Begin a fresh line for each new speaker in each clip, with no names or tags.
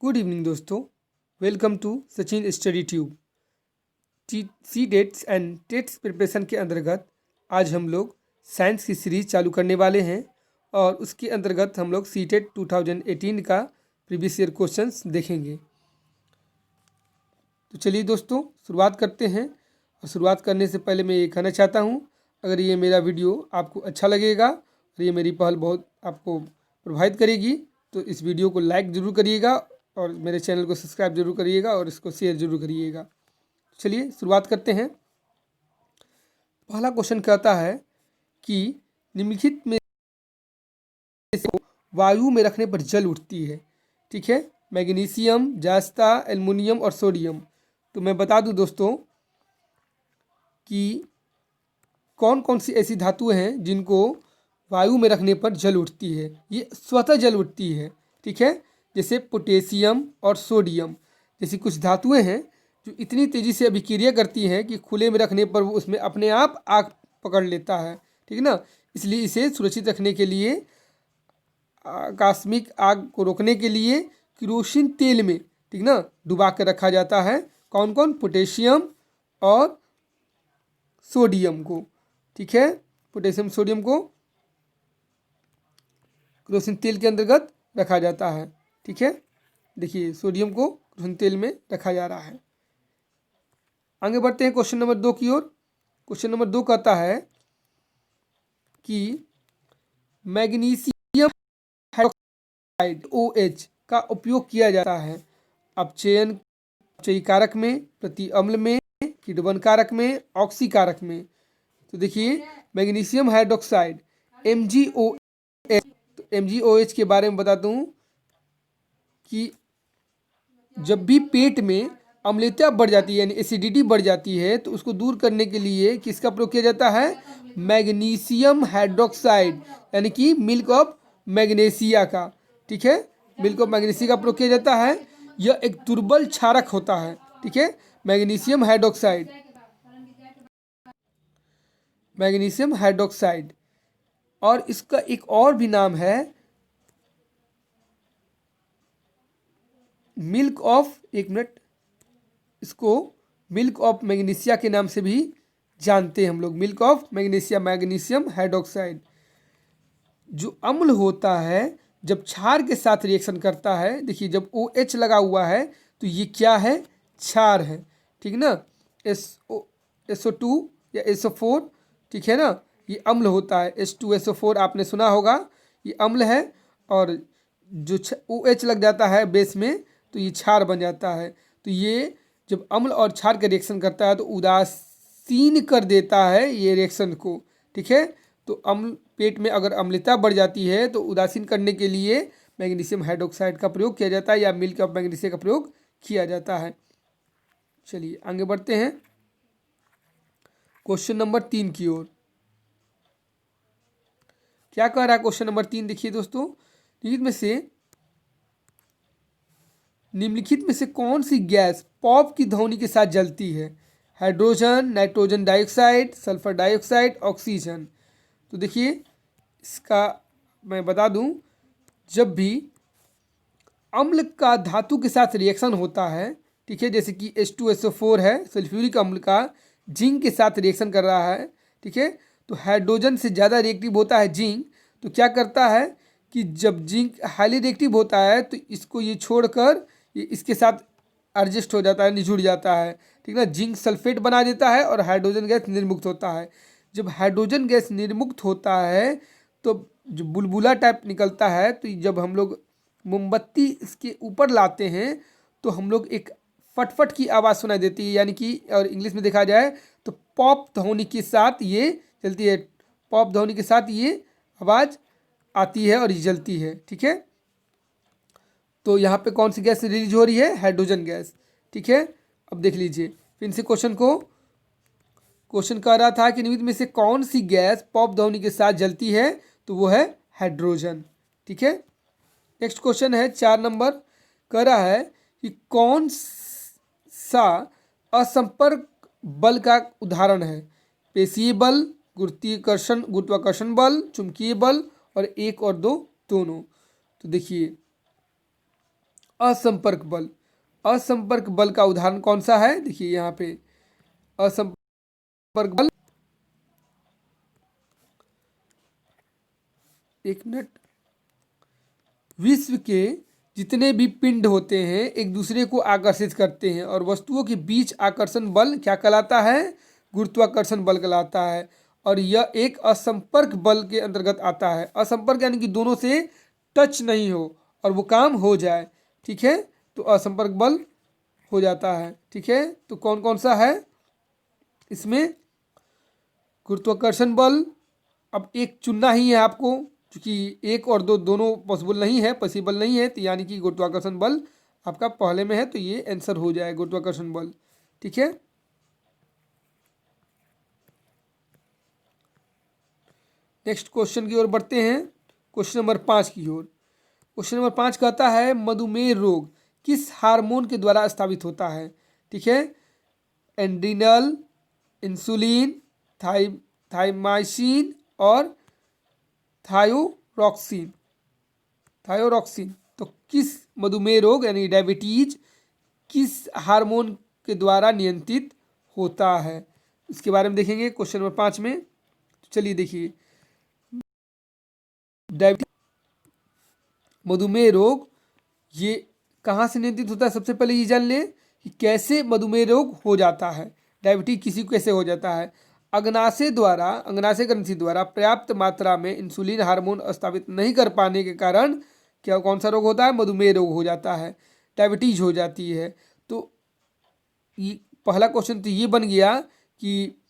Good evening दोस्तों, welcome to Sachin study tube. C TETs and TETs preparation के अंतर्गत आज हम लोग साइंस की सीरीज चालू करने वाले हैं और उसके अंतर्गत हम लोग सी टेट 2018 का प्रीवियस ईयर क्वेश्चंस देखेंगे। तो चलिए दोस्तों शुरुआत करते हैं। और शुरुआत करने से पहले मैं ये कहना चाहता हूँ, अगर ये मेरा वीडियो आपको अच्छा लगेगा और ये मेरी पहल बहुत आपको प्रभावित करेगी तो इस वीडियो को लाइक ज़रूर करिएगा और मेरे चैनल को सब्सक्राइब जरूर करिएगा और इसको शेयर जरूर करिएगा। चलिए शुरुआत करते हैं। पहला क्वेश्चन कहता है कि निम्नलिखित में से वायु में रखने पर जल उठती है। ठीक है, मैग्नीशियम, जास्ता, एल्युमिनियम और सोडियम। तो मैं बता दूं दोस्तों कि कौन कौन सी ऐसी धातुएं हैं जिनको वायु में रखने पर जल उठती है। ये स्वतः जल उठती है। ठीक है, जैसे पोटेशियम और सोडियम जैसी कुछ धातुएं हैं जो इतनी तेज़ी से अभिक्रिया करती हैं कि खुले में रखने पर वो उसमें अपने आप आग पकड़ लेता है। ठीक है ना, इसलिए इसे सुरक्षित रखने के लिए आकस्मिक आग को रोकने के लिए केरोसिन तेल में, ठीक ना, डुबा कर रखा जाता है। कौन कौन? पोटेशियम और सोडियम को। ठीक है, पोटेशियम सोडियम को केरोसिन तेल के अंतर्गत रखा जाता है। ठीक है, देखिए सोडियम को केरोसिन तेल में रखा जा रहा है। आगे बढ़ते हैं क्वेश्चन नंबर 2 की ओर। क्वेश्चन नंबर 2 कहता है कि मैग्नीशियम हाइड्रोक्साइड OH का उपयोग किया जाता है अपचयी कारक में, प्रति अम्ल में, किण्वन कारक में, ऑक्सी कारक में। तो देखिए मैग्नीशियम हाइड्रोक्साइड MgOH। तो MgOH के बारे में बताता हूँ कि जब भी पेट में अम्लता बढ़ जाती है यानी एसिडिटी बढ़ जाती है तो उसको दूर करने के लिए किसका प्रयोग किया जाता है? मैग्नीशियम हाइड्रोक्साइड यानी कि मिल्क ऑफ मैग्नीशिया का। ठीक है, मिल्क ऑफ मैग्नीशिया का प्रयोग किया जाता है। यह एक दुर्बल क्षारक होता है। ठीक है, मैग्नीशियम हाइड्रोक्साइड, मैग्नीशियम हाइड्रोक्साइड। और इसका एक और भी नाम है मिल्क ऑफ, एक मिनट, इसको मिल्क ऑफ मैग्नीशिया के नाम से भी जानते हैं हम लोग। Milk of magnesia, magnesium hydroxide. जो अम्ल होता है जब क्षार के साथ रिएक्शन करता है, देखिए जब OH लगा हुआ है तो ये क्या है? क्षार है। ठीक ना, SO2 या SO4। ठीक है ना, ये अम्ल होता है। H2SO4 आपने सुना होगा, ये अम्ल है। और जो OH लग जाता है बेस में तो ये क्षार बन जाता है। तो ये जब अम्ल और क्षार का रिएक्शन करता है तो उदासीन कर देता है ये रिएक्शन को। ठीक है, तो अम्ल, पेट में अगर अम्लता बढ़ जाती है तो उदासीन करने के लिए मैग्नीशियम हाइड्रोक्साइड का प्रयोग किया जाता है या मिल्क ऑफ मैग्नीशिया का प्रयोग किया जाता है। चलिए आगे बढ़ते हैं क्वेश्चन नंबर 3 की ओर। क्या कह रहा है क्वेश्चन नंबर 3? देखिए दोस्तों, निम्नलिखित में से कौन सी गैस पॉप की ध्वनि के साथ जलती है? Hydrogen, nitrogen dioxide, sulphur dioxide, oxygen. तो देखिए इसका मैं बता दूं, जब भी अम्ल का धातु के साथ रिएक्शन होता है, ठीक है, जैसे कि H2SO4 है, सल्फ्यूरिक अम्ल का जिंक के साथ रिएक्शन कर रहा है। ठीक है, तो हाइड्रोजन से ज़्यादा रिएक्टिव होता है जिंक। तो क्या करता है कि जब जिंक हाईली रिएक्टिव होता है तो इसको ये छोड़कर ये इसके साथ एडजस्ट हो जाता है, निजुड़ जाता है। ठीक ना, जिंक सल्फेट बना देता है और हाइड्रोजन गैस निर्मुक्त होता है। जब हाइड्रोजन गैस निर्मुक्त होता है तो जो बुलबुला टाइप निकलता है, तो जब हम लोग मोमबत्ती इसके ऊपर लाते हैं तो हम लोग एक फटफट की आवाज़ सुनाई देती है, यानी कि और इंग्लिश में देखा जाए तो पॉप ध्वनि के साथ ये चलती है। पॉप ध्वनि के साथ ये आवाज़ आती है और ये जलती है। ठीक है, तो यहाँ पे कौन सी गैस रिलीज हो रही है? Hydrogen gas. ठीक है, अब देख लीजिए फिर से क्वेश्चन को। क्वेश्चन कह रहा था कि निम्नलिखित में से कौन सी गैस पॉप ध्वनि के साथ जलती है? तो वो है हाइड्रोजन। ठीक है, नेक्स्ट क्वेश्चन है 4 नंबर। कह रहा है कि कौन सा असंपर्क बल का उदाहरण है? पेशीय बल, गुरुत्वाकर्षण बल, चुंबकीय बल और 1 और 2 दोनों। तो देखिए असंपर्क बल। असंपर्क बल का उदाहरण कौन सा है, देखिए यहाँ पे असंपर्क बल, एक मिनट, विश्व के जितने भी पिंड होते हैं एक दूसरे को आकर्षित करते हैं और वस्तुओं के बीच आकर्षण बल क्या कहलाता है, गुरुत्वाकर्षण बल कहलाता है। और यह एक असंपर्क बल के अंतर्गत आता है। असंपर्क यानी कि दोनों से टच नहीं हो और वो काम हो जाए, ठीक है, तो असंपर्क बल हो जाता है। ठीक है, तो कौन कौन सा है इसमें, गुरुत्वाकर्षण बल, अब एक चुनना ही है आपको, क्योंकि एक और दो दोनों पॉसिबल नहीं है, पॉसिबल नहीं है, तो यानी कि गुरुत्वाकर्षण बल आपका पहले में है, तो ये आंसर हो जाए गुरुत्वाकर्षण बल। ठीक है, नेक्स्ट क्वेश्चन की ओर बढ़ते हैं, क्वेश्चन नंबर 5 की ओर। क्वेश्चन नंबर 5 कहता है मधुमेह रोग किस हार्मोन के द्वारा स्थापित होता है। ठीक है, एंड्रिनल, इंसुलिन, थाइमाइसिन और थायोरॉक्सिन। थायोरॉक्सिन, तो किस मधुमेह रोग यानी डायबिटीज किस हार्मोन के द्वारा नियंत्रित होता है, इसके बारे में देखेंगे क्वेश्चन नंबर 5 में। चलिए देखिए, डायबिटीज मधुमेह रोग ये कहाँ से नियंत्रित होता है, सबसे पहले ये जान लें कि कैसे मधुमेह रोग हो जाता है, डायबिटीज किसी को कैसे हो जाता है। अग्नाशय द्वारा, अग्नाशय ग्रंथि द्वारा पर्याप्त मात्रा में इंसुलिन हार्मोन स्थापित नहीं कर पाने के कारण क्या, कौन सा रोग होता है, मधुमेह रोग हो जाता है, डायबिटीज हो जाती है। तो ये पहला क्वेश्चन तो ये बन गया कि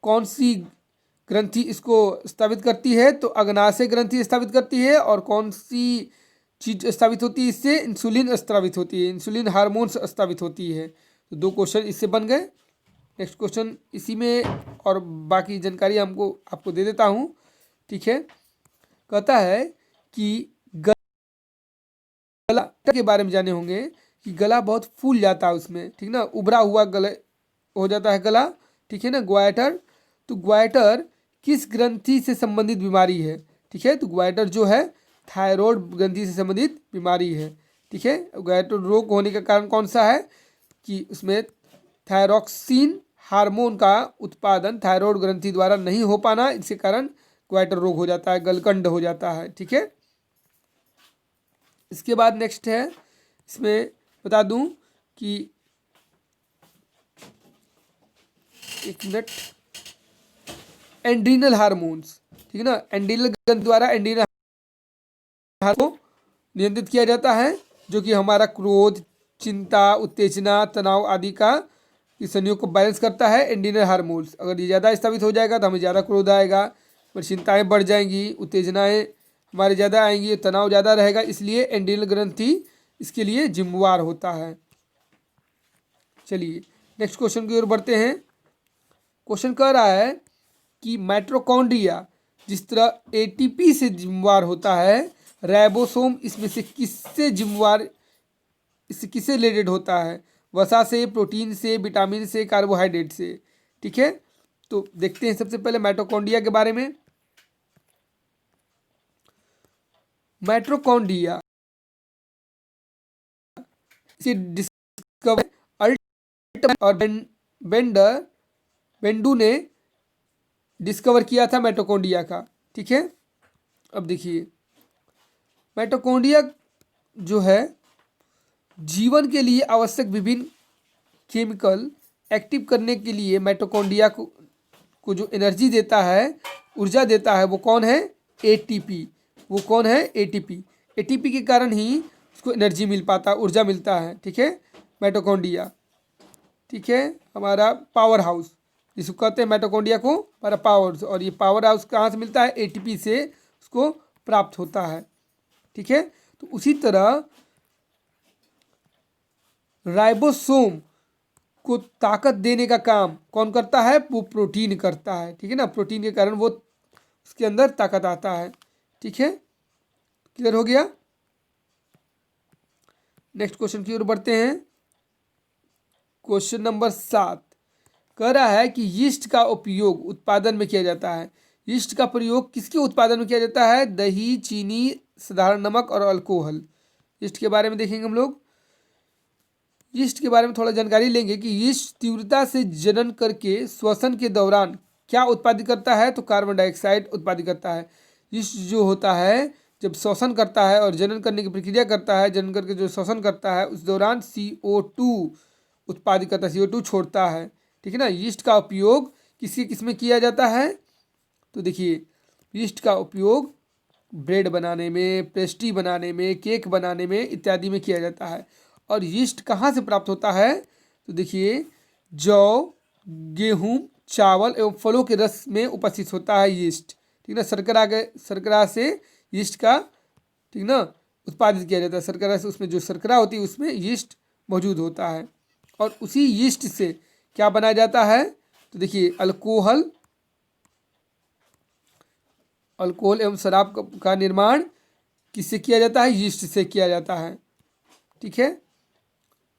कौन सी ग्रंथि इसको स्थापित करती है, तो अग्नाशय ग्रंथि स्थापित करती है। और कौन सी चीज स्थापित होती है इससे, इंसुलिन स्थापित होती है, इंसुलिन हार्मोन्स स्थापित होती है। तो दो क्वेश्चन इससे बन गए। नेक्स्ट क्वेश्चन इसी में और बाकी जानकारी हमको आपको दे देता हूँ। ठीक है, कहता है कि गला के बारे में जाने होंगे कि गला बहुत फूल जाता है उसमें, ठीक ना, उभरा हुआ गले हो जाता है गला। ठीक है ना, ग्वाइटर, तो ग्वाइटर किस ग्रंथि से संबंधित बीमारी है। ठीक है, तो ग्वाइटर जो है थायराइड ग्रंथि से संबंधित बीमारी है। ठीक है, ग्वाइटर रोग होने का कारण कौन सा है कि उसमें थायरॉक्सिन हार्मोन का उत्पादन थायराइड ग्रंथि द्वारा नहीं हो पाना, इसके कारण ग्वाइटर रोग हो जाता है, गलकंड हो जाता है। ठीक है, इसके बाद नेक्स्ट है, इसमें बता दूं कि एक मिनट, एंड्रिनल हार्मोन्स, ठीक है ना, एंड्रिनल ग्रंथि द्वारा एंड्रिनल हार्मोन को नियंत्रित किया जाता है, जो कि हमारा क्रोध, चिंता, उत्तेजना, तनाव आदि का इस संयोग को बैलेंस करता है एंड्रिनल हार्मोन्स। अगर ये ज़्यादा स्थापित हो जाएगा तो हमें ज़्यादा क्रोध आएगा, फिर चिंताएँ बढ़ जाएंगी, उत्तेजनाएँ हमारे ज़्यादा आएंगी, तनाव ज़्यादा रहेगा, इसलिए एंड्रिनल ग्रंथि इसके लिए जिम्मेवार होता है। चलिए नेक्स्ट क्वेश्चन की ओर बढ़ते हैं। क्वेश्चन कह रहा है कि माइटोकॉन्ड्रिया जिस तरह एटीपी से जिम्मेवार होता है, राइबोसोम इसमें से किससे जिम्मेवार, इससे किससे रिलेटेड होता है, वसा से, प्रोटीन से, विटामिन से, कार्बोहाइड्रेट से। ठीक है, तो देखते हैं सबसे पहले माइटोकॉन्ड्रिया के बारे में। माइटोकॉन्ड्रिया से डिस्कवर और बेंडू ने डिस्कवर किया था माइटोकॉन्ड्रिया का। ठीक है, अब देखिए माइटोकॉन्ड्रिया जो है जीवन के लिए आवश्यक विभिन्न केमिकल एक्टिव करने के लिए माइटोकॉन्ड्रिया को जो एनर्जी देता है, ऊर्जा देता है, वो कौन है, एटीपी। वो कौन है, एटीपी। एटीपी के कारण ही उसको एनर्जी मिल पाता, ऊर्जा मिलता है। ठीक है, माइटोकॉन्ड्रिया, ठीक है, हमारा पावर हाउस जिसको कहते हैं माइटोकॉन्ड्रिया को हमारा पावर, और ये पावर हाउस कहाँ से मिलता है, एटीपी से उसको प्राप्त होता है। ठीक है, तो उसी तरह राइबोसोम को ताकत देने का काम कौन करता है, वो प्रोटीन करता है। ठीक है ना, प्रोटीन के कारण वो उसके अंदर ताकत आता है। ठीक है, क्लियर हो गया। नेक्स्ट क्वेश्चन की ओर बढ़ते हैं। क्वेश्चन नंबर 7 कह रहा है कि यीस्ट का उपयोग उत्पादन में किया जाता है। यीस्ट का प्रयोग किसके उत्पादन में किया जाता है, दही, चीनी, साधारण नमक और अल्कोहल। यीस्ट के बारे में देखेंगे हम लोग। यीस्ट के बारे में थोड़ा जानकारी लेंगे कि यीस्ट तीव्रता से जनन करके श्वसन के दौरान क्या उत्पादित करता है, तो कार्बन डाइऑक्साइड उत्पादित करता है। यीस्ट जो होता है जब श्वसन करता है और जनन करने की प्रक्रिया करता है, जनन करके जो श्वसन करता है उस दौरान CO2 उत्पादित करता है, CO2 छोड़ता है। ठीक है ना। यीस्ट का उपयोग किस में किया जाता है, तो देखिए यीस्ट का उपयोग ब्रेड बनाने में, पेस्ट्री बनाने में, केक बनाने में इत्यादि में किया जाता है। और यीस्ट कहाँ से प्राप्त होता है, तो देखिए जौ, गेहूँ, चावल एवं फलों के रस में उपस्थित होता है यीस्ट। ठीक ना। शर्करा से यीस्ट का, ठीक ना, उत्पादित किया जाता है। शर्करा से, उसमें जो शर्करा होती है उसमें यीस्ट मौजूद होता है। और उसी यीस्ट से क्या बनाया जाता है, तो देखिए अल्कोहल एवं शराब का निर्माण किससे किया जाता है, यीस्ट से किया जाता है। ठीक है।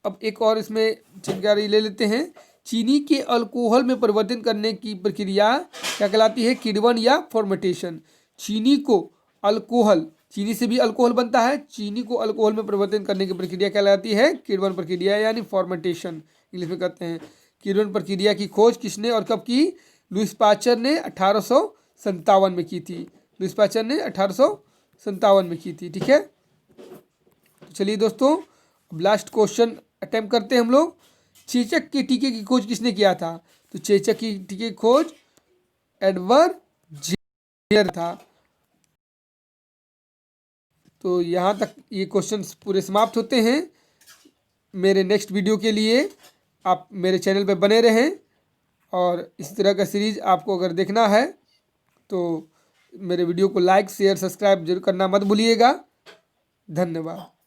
अब एक और इसमें जानकारी ले लेते हैं। चीनी के अल्कोहल में परिवर्तन करने की प्रक्रिया क्या कहलाती है, किण्वन या फॉर्मेटेशन। चीनी से भी अल्कोहल बनता है, चीनी को अल्कोहल में परिवर्तन करने की प्रक्रिया कहलाती है किण्वन प्रक्रिया यानी फॉर्मेटेशन इंग्लिश में कहते हैं। किण्वन प्रक्रिया की खोज किसने और कब की, लुईस पास्चर ने 1857 में की थी। लुईस पास्चर ने 1857 में की थी। ठीक है। तो चलिए दोस्तों, अब लास्ट क्वेश्चन अटेम्प्ट करते हैं हम लोग। चेचक के टीके की खोज किसने किया था, तो चेचक की टीके की खोज एडवर्ड जेनर था। तो यहाँ तक ये क्वेश्चंस पूरे समाप्त होते हैं। मेरे नेक्स्ट वीडियो के लिए आप मेरे चैनल पर बने रहें, और इस तरह का सीरीज आपको अगर देखना है तो मेरे वीडियो को लाइक, शेयर, सब्सक्राइब जरूर करना मत भूलिएगा। धन्यवाद।